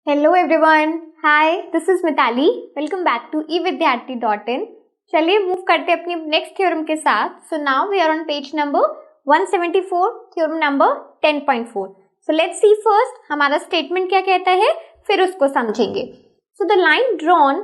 Hello everyone, hi, this is Mitali. Welcome back to evidyarthi.in। चलिए move करते हैं अपनी नेक्स्ट थ्योरम के साथ। So now we are on page number 174, theorem number 10.4। So let's see first हमारा statement क्या कहता है, फिर उसको समझेंगे। So the line drawn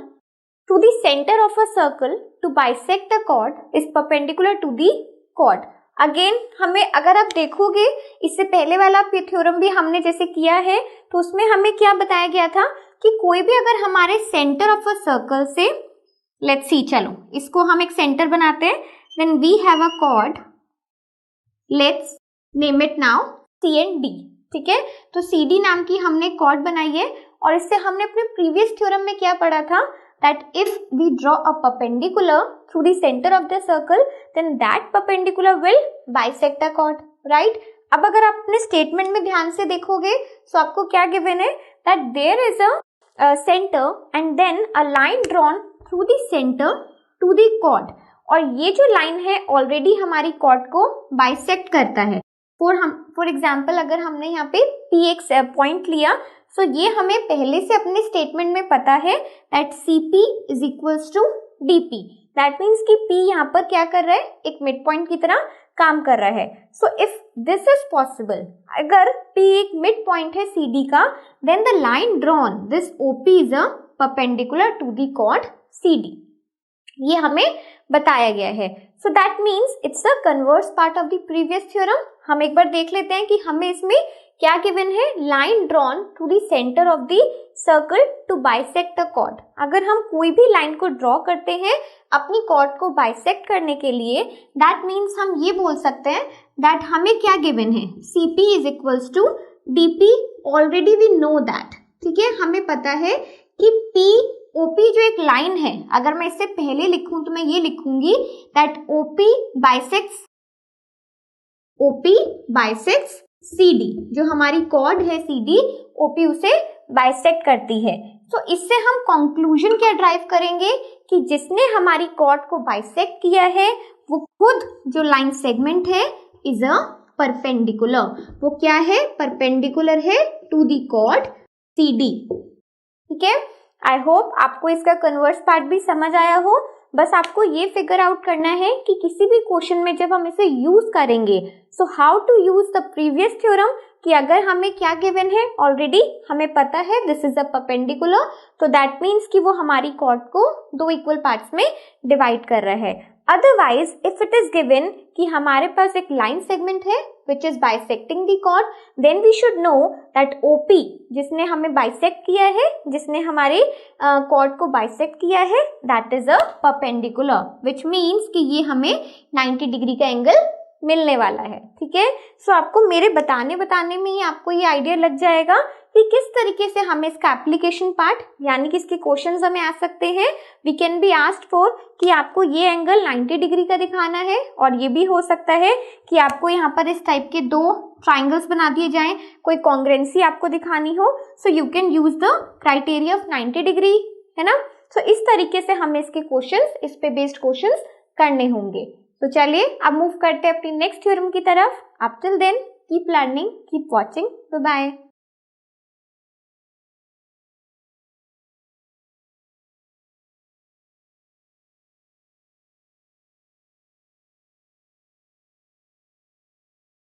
to the centre of a circle to bisect the chord is perpendicular to the chord. Again हमें, अगर आप देखोगे इससे पहले वाला थ्योरम भी हमने जैसे किया है, तो उसमें हमें क्या बताया गया था कि कोई भी अगर हमारे सेंटर ऑफ अ सर्कल से, लेट्स सी, चलो इसको हम एक सेंटर बनाते हैं। When we have a chord, let's name it now C and D. ठीक है, तो सी डी नाम की हमने कॉर्ड बनाई है, और इससे हमने अपने प्रीवियस थ्योरम में क्या पढ़ा था, that if we draw a perpendicular through the center of the circle, then that perpendicular will bisect the chord, right? अब अगर आप अपने स्टेटमेंट में ध्यान से देखोगे तो आपको क्या गिवन है, that there is a center and then a line drawn through the center to the chord, और ये जो लाइन है ऑलरेडी हमारी कॉर्ड को बाइसेक्ट करता है। फॉर एग्जाम्पल अगर हमने यहाँ पे पी एक पॉइंट लिया, सो ये हमें पहले से अपने स्टेटमेंट में पता है that C P is equals to D P. That means कि पी यहाँ पर क्या कर रहा है, एक मिड पॉइंट की तरह काम कर रहा है। So if this is possible, अगर पी एक मिड पॉइंट है सी डी का, then the line drawn this O P is a perpendicular to the chord C D. ये हमें बताया गया है। So that means it's the converse part of the previous theorem. हम एक बार देख लेते हैं कि हमें इसमें क्या गिवन है, line drawn to the centre of the circle to bisect the chord. अगर हम कोई भी लाइन को ड्रॉ करते हैं अपनी कॉर्ड को बाइसेक्ट करने के लिए, दैट मीन्स हम ये बोल सकते हैं दैट हमें क्या गिवन है, C P is equals to D P. Already we know that, ठीक है, हमें पता है कि पी ओपी जो एक लाइन है, अगर मैं इससे पहले लिखूं तो मैं ये लिखूंगी दैट ओपी बाइसेक्ट्स CD, जो हमारी कॉर्ड है CD, OP उसे बाइसेक्ट करती है। तो इससे हम कंक्लूजन क्या ड्राइव करेंगे कि जिसने हमारी कॉर्ड को बाइसेक्ट किया है वो खुद जो लाइन सेगमेंट है इज अ परपेंडिकुलर। वो क्या है, परपेंडिकुलर है टू द कॉर्ड CD। ठीक है, आई होप आपको इसका कन्वर्स पार्ट भी समझ आया हो। बस आपको ये फिगर आउट करना है कि किसी भी क्वेश्चन में जब हम इसे यूज करेंगे, so how to use the previous theorem, कि अगर हमें क्या गिवन है, ऑलरेडी हमें पता है दिस इज अ परपेंडिकुलर, तो दैट मीन्स कि वो हमारी कॉर्ड को दो इक्वल पार्ट्स में डिवाइड कर रहा है। Otherwise if it is given कि हमारे पास एक लाइन सेगमेंट है which is bisecting the chord, then we should know that OP जिसने हमें बाइसेक्ट किया है, जिसने हमारे कॉर्ड को बाइसेक्ट किया है, that is a perpendicular, which means कि ये हमें 90 डिग्री का एंगल मिलने वाला है। ठीक है, सो आपको मेरे बताने में ही आपको ये आइडिया लग जाएगा कि किस तरीके से हमें इसका एप्लीकेशन पार्ट, यानी कि इसके क्वेश्चंस हमें आ सकते हैं। We can be asked for कि आपको ये एंगल 90 डिग्री का दिखाना है, और ये भी हो सकता है कि आपको यहाँ पर इस टाइप के दो ट्राइंगल्स बना दिए जाएं, कोई कॉन्ग्रुएंसी आपको दिखानी हो, so you can use the criteria of 90 degree, है ना। सो इस तरीके से हमें इसके क्वेश्चंस, इस पे बेस्ड क्वेश्चंस करने होंगे। तो चलिए अब मूव करते हैं अपनी नेक्स्ट थ्योरम की तरफ। Up till then keep learning, keep watching, bye bye.